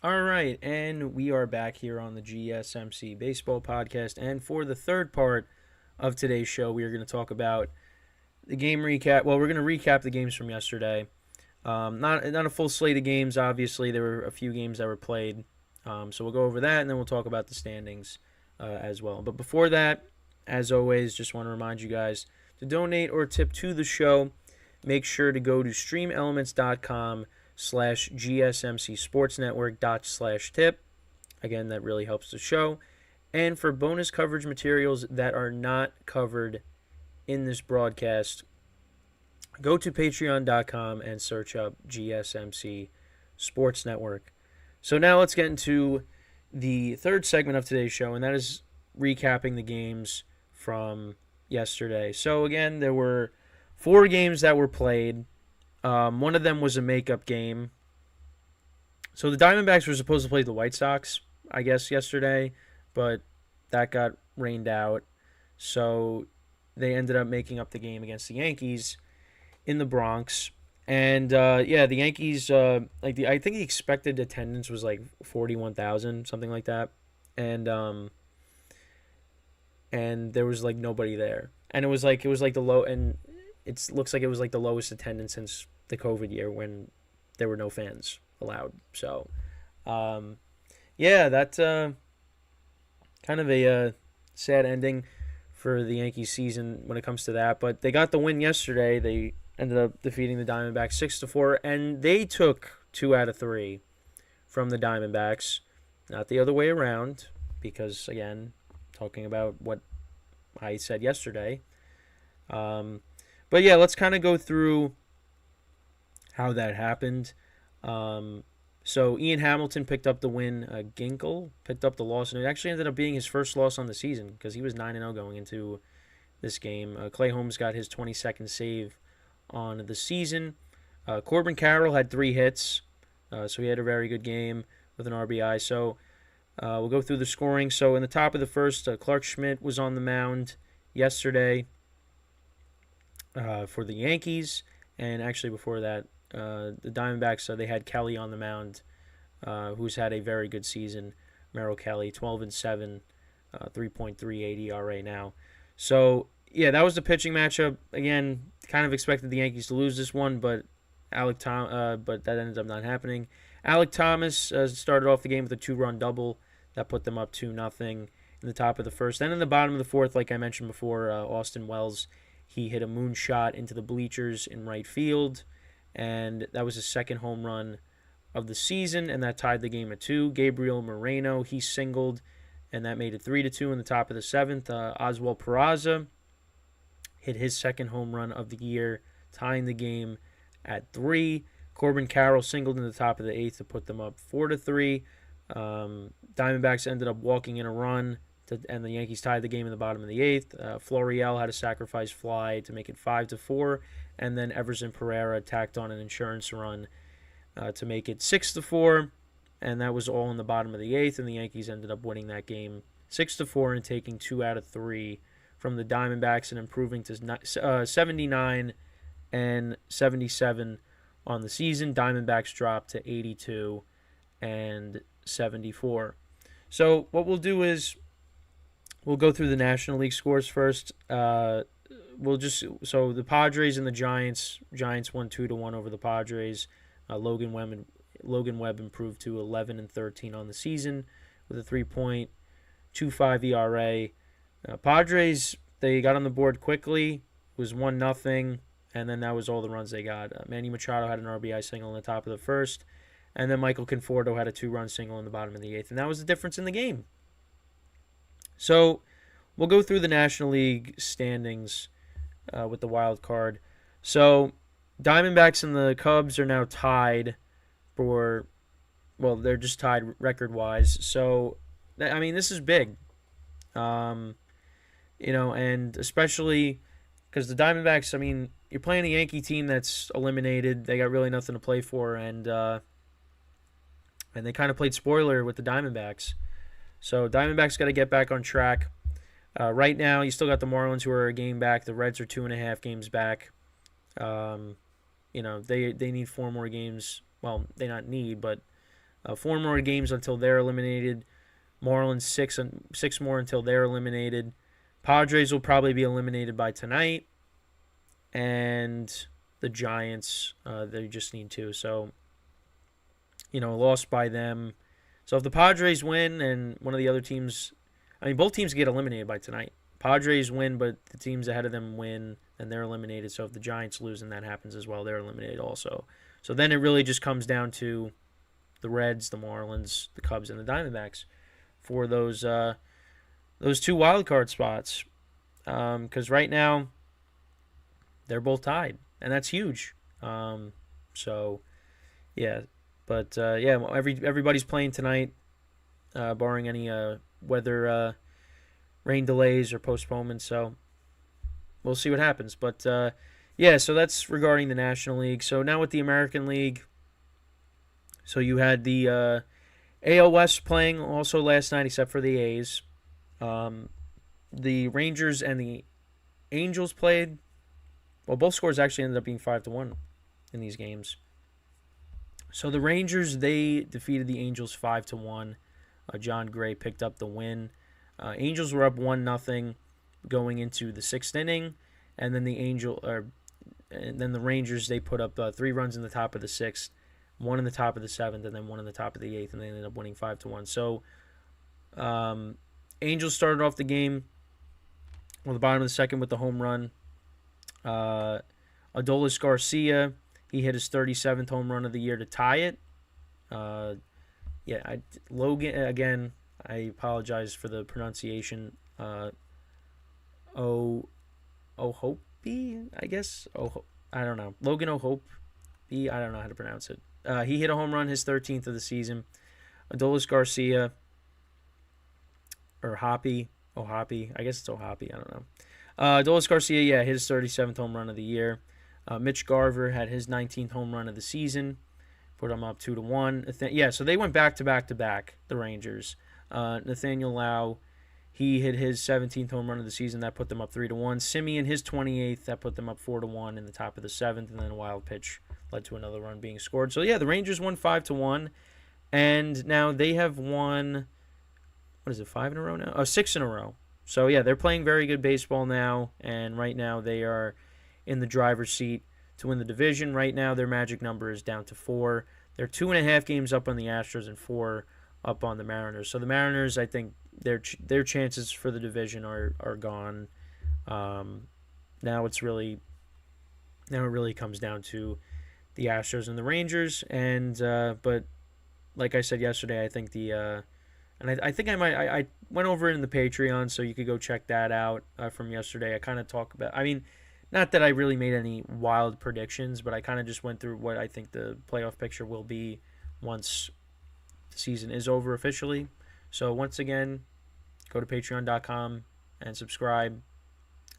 All right, and we are back here on the GSMC Baseball Podcast. And for the third part of today's show, we are going to talk about the game recap. Well, we're going to recap the games from yesterday. Not a full slate of games, obviously. There were a few games that were played. So we'll go over that, and then we'll talk about the standings as well. But before that, as always, just want to remind you guys to donate or tip to the show. Make sure to go to streamelements.com/gsmcsportsnetwork./tip. Again, that really helps the show. And for bonus coverage materials that are not covered in this broadcast, go to patreon.com and search up GSMC Sports Network. So now let's get into the third segment of today's show, and that is recapping the games from yesterday. So again, there were 4 games that were played. One of them was a makeup game. So the Diamondbacks were supposed to play the White Sox, I guess, yesterday, but that got rained out. So they ended up making up the game against the Yankees in the Bronx. And the Yankees, I think the expected attendance was like 41,000, something like that, and there was like nobody there, and it was like the low, and it looks like it was like the lowest attendance since the COVID year when there were no fans allowed. So, that's kind of a sad ending for the Yankees season when it comes to that. But they got the win yesterday. They ended up defeating the Diamondbacks 6-4, and they took 2 out of 3 from the Diamondbacks, not the other way around, because, again, talking about what I said yesterday. But yeah, let's kind of go through how that happened. So Ian Hamilton picked up the win. Ginkel picked up the loss, and it actually ended up being his first loss on the season because he was 9-0 going into this game. Clay Holmes got his 22nd save on the season. Corbin Carroll had 3 hits, so he had a very good game with an RBI. So we'll go through the scoring. So in the top of the first, Clark Schmidt was on the mound yesterday for the Yankees, and actually before that, the Diamondbacks, they had Kelly on the mound, who's had a very good season. Merrill Kelly, 12-7, 3.38 ERA now. So yeah, that was the pitching matchup. Again, kind of expected the Yankees to lose this one, but but that ended up not happening. Alek Thomas started off the game with a 2-run double that put them up 2-0 in the top of the first. Then in the bottom of the fourth, like I mentioned before, Austin Wells, he hit a moonshot into the bleachers in right field, and that was his second home run of the season, and that tied the game at 2. Gabriel Moreno, he singled, and that made it 3-2 in the top of the seventh. Oswald Peraza hit his second home run of the year, tying the game at 3. Corbin Carroll singled in the top of the 8th to put them up 4-3. Diamondbacks ended up walking in a run, and the Yankees tied the game in the bottom of the 8th. Florial had a sacrifice fly to make it 5-4, and then Everson Pereira tacked on an insurance run to make it 6-4, and that was all in the bottom of the 8th, and the Yankees ended up winning that game 6-4 and taking 2 out of 3 from the Diamondbacks and improving to 79-77 on the season. Diamondbacks dropped to 82-74. So what we'll do is we'll go through the National League scores first. So the Padres and the Giants won 2-1 over the Padres. Logan Webb improved to 11-13 on the season with a 3.25 ERA. Padres, they got on the board quickly. It was 1-0, and then that was all the runs they got. Manny Machado had an RBI single in the top of the first, and then Michael Conforto had a 2-run single in the bottom of the 8th, and that was the difference in the game. So we'll go through the National League standings with the wild card. So Diamondbacks and the Cubs are now tied they're just tied record-wise. So, I mean, this is big. And especially because the Diamondbacks, I mean, you're playing a Yankee team that's eliminated. They got really nothing to play for, and they kind of played spoiler with the Diamondbacks. So Diamondbacks got to get back on track. Right now, you still got the Marlins who are a game back. The Reds are 2.5 games back. They need 4 more games. Well, they not need, but 4 more games until they're eliminated. Marlins six more until they're eliminated. Padres will probably be eliminated by tonight, and the Giants, they just need 2. So, lost by them. So if the Padres win and one of the other teams, both teams get eliminated by tonight. Padres win, but the teams ahead of them win, and they're eliminated. So if the Giants lose and that happens as well, they're eliminated also. So then it really just comes down to the Reds, the Marlins, the Cubs, and the Diamondbacks for those 2 wild card spots. Because right now they're both tied, and that's huge. So yeah, but everybody's playing tonight, barring any weather, rain delays or postponements. So we'll see what happens. But so that's regarding the National League. So now with the American League, so you had the AL West playing also last night, except for the A's. The Rangers and the Angels played. Well, both scores actually ended up being 5-1 in these games. So the Rangers, they defeated the Angels 5-1. John Gray picked up the win. Angels were up 1-0 going into the 6th inning, and then the Rangers, they put up 3 runs in the top of the 6th, 1 in the top of the 7th, and then 1 in the top of the 8th, and they ended up winning 5-1. So Angels started off the game on the bottom of the 2nd with the home run. Adolis Garcia, he hit his 37th home run of the year to tie it. Logan, again, I apologize for the pronunciation. Ohope, I guess. I don't know. Logan Ohope, I don't know how to pronounce it. He hit a home run, his 13th of the season. Adolis Garcia, or Hoppy, I guess it's Ohoppy, I don't know. Adolis Garcia, hit his 37th home run of the year. Mitch Garver had his 19th home run of the season, put him up 2-1. So they went back to back, the Rangers. Nathaniel Lau, he hit his 17th home run of the season, that put them up 3-1. Simeon, his 28th, that put them up 4-1 in the top of the 7th, and then a wild pitch led to another run being scored. So the Rangers won 5-1, and now they have won, 5 in a row now? 6 in a row. So they're playing very good baseball now, and right now they are in the driver's seat to win the division. Right now their magic number is down to 4. They're 2.5 games up on the Astros and 4 up on the Mariners. So the Mariners, I think their chances for the division are gone. Now it really comes down to the Astros and the Rangers. And but like I said yesterday, I think I think I went over it in the Patreon, so you could go check that out from yesterday. I kind of talk about, not that I really made any wild predictions, but I kind of just went through what I think the playoff picture will be once the season is over officially. So once again, go to patreon.com and subscribe.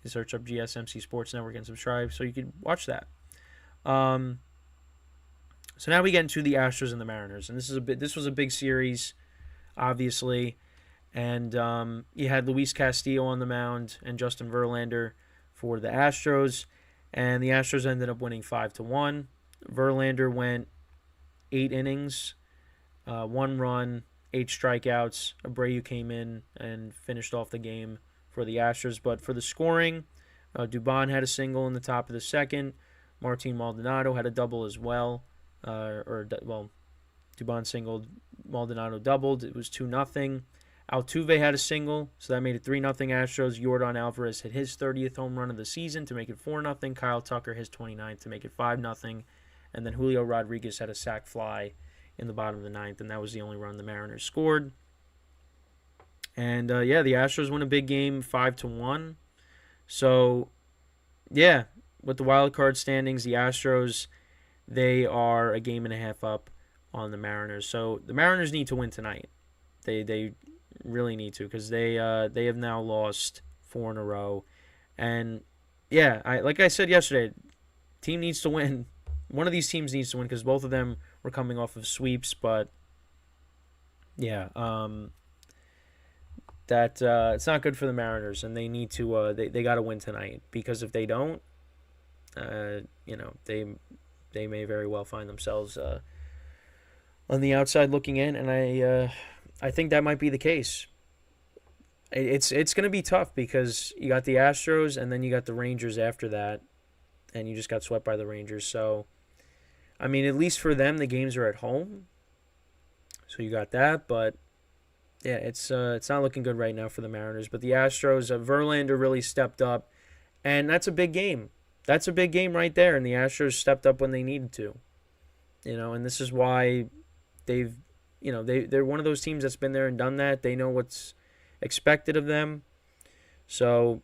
You search up GSMC Sports Network and subscribe so you can watch that. So now we get into the Astros and the Mariners, and this was a big series, obviously. And you had Luis Castillo on the mound and Justin Verlander for the Astros, and the Astros ended up winning 5-1. Verlander went 8 innings, 1 run, 8 strikeouts. Abreu came in and finished off the game for the Astros. But for the scoring, Dubon had a single in the top of the 2nd. Martin Maldonado had a double as well. Dubon singled, Maldonado doubled. It was 2-0. Altuve had a single, so that made it 3-0 Astros. Yordan Alvarez hit his 30th home run of the season to make it 4-0. Kyle Tucker his 29th to make it 5-0. And then Julio Rodriguez had a sac fly in the bottom of the 9th, and that was the only run the Mariners scored. And, the Astros win a big game, 5-1. So, with the wild card standings, the Astros, they are a game and a half up on the Mariners. So the Mariners need to win tonight. They really need to, because they have now lost 4 in a row. And like I said yesterday, team needs to win. One of these teams needs to win, because both of them were coming off of sweeps. But it's not good for the Mariners, and they need to they got to win tonight, because if they don't, they may very well find themselves on the outside looking in, and I think that might be the case. It's going to be tough because you got the Astros and then you got the Rangers after that, and you just got swept by the Rangers. So, I mean, at least for them, the games are at home, so you got that. But yeah, it's not looking good right now for the Mariners. But the Astros, Verlander really stepped up, and that's a big game. That's a big game right there, and the Astros stepped up when they needed to. And this is why they're one of those teams that's been there and done that. They know what's expected of them. So,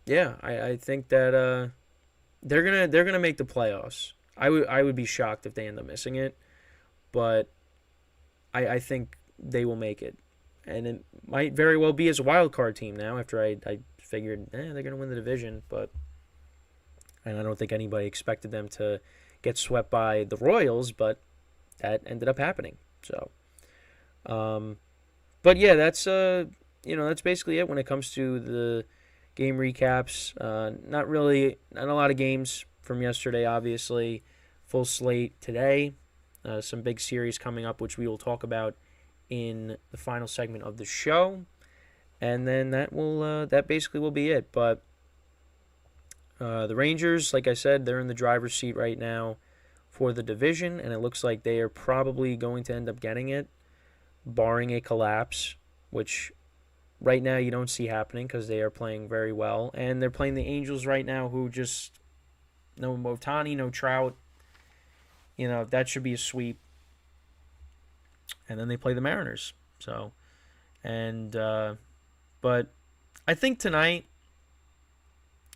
yeah, I think that they're gonna make the playoffs. I would be shocked if they end up missing it, but I think they will make it, and it might very well be as a wild card team now. After I figured they're gonna win the division, and I don't think anybody expected them to get swept by the Royals, but that ended up happening. So, but yeah, that's basically it when it comes to the game recaps. Not a lot of games from yesterday, obviously. Full slate today. Some big series coming up, which we will talk about in the final segment of the show. And then that basically will be it. But the Rangers, like I said, they're in the driver's seat right now for the division, and it looks like they are probably going to end up getting it, barring a collapse, which right now you don't see happening because they are playing very well. And they're playing the Angels right now, who just no Ohtani, no Trout. That should be a sweep. And then they play the Mariners. So, but I think tonight,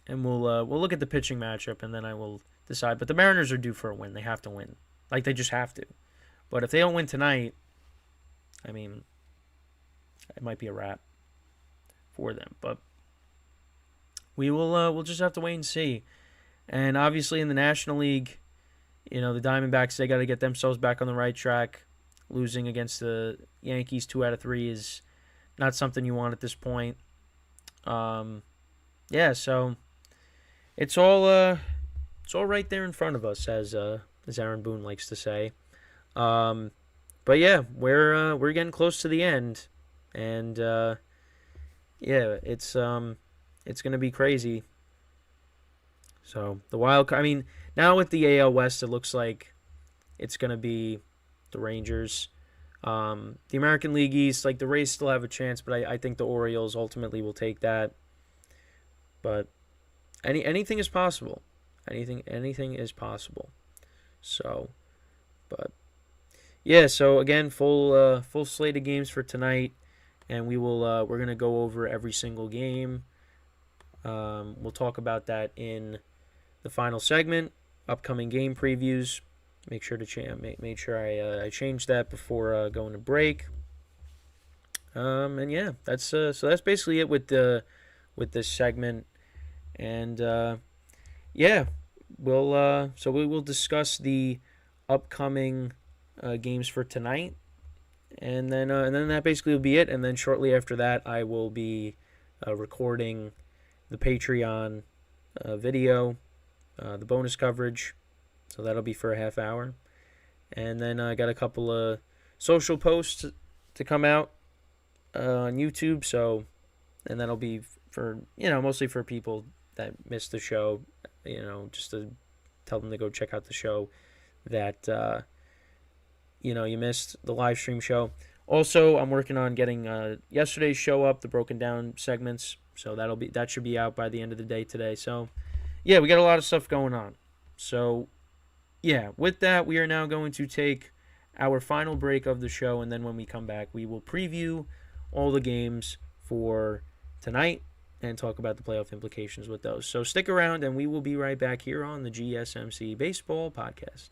and we'll look at the pitching matchup, and then I will decide. But the Mariners are due for a win. They have to win. Like, they just have to. But if they don't win tonight, I mean, it might be a wrap for them. But we'll just have to wait and see. And obviously in the National League, the Diamondbacks, they got to get themselves back on the right track. Losing against the Yankees 2 out of 3 is not something you want at this point. Yeah, so it's all right there in front of us, as Aaron Boone likes to say. But yeah, we're getting close to the end, and yeah, it's gonna be crazy. So the wild card. I mean, now with the AL West, it looks like it's gonna be the Rangers. The American League East, like the Rays still have a chance, but I think the Orioles ultimately will take that. But anything is possible. Anything is possible. So, but yeah. So again, full slate of games for tonight, and we're gonna go over every single game. We'll talk about that in the final segment. Upcoming game previews. Make sure to make sure I change that before going to break. And yeah, that's basically it with this segment. And yeah, we will discuss the upcoming games for tonight, and then that basically will be it. And then shortly after that, I will be recording the Patreon video, the bonus coverage. So that'll be for a half hour. And then I got a couple of social posts to come out on YouTube. So, and that'll be for, mostly for people that missed the show, just to tell them to go check out the show that, you missed the live stream show. Also, I'm working on getting yesterday's show up, the broken down segments. So that should be out by the end of the day today. So, yeah, we got a lot of stuff going on. So, yeah, with that, we are now going to take our final break of the show, and then when we come back, we will preview all the games for tonight and talk about the playoff implications with those. So stick around, and we will be right back here on the GSMC Baseball Podcast.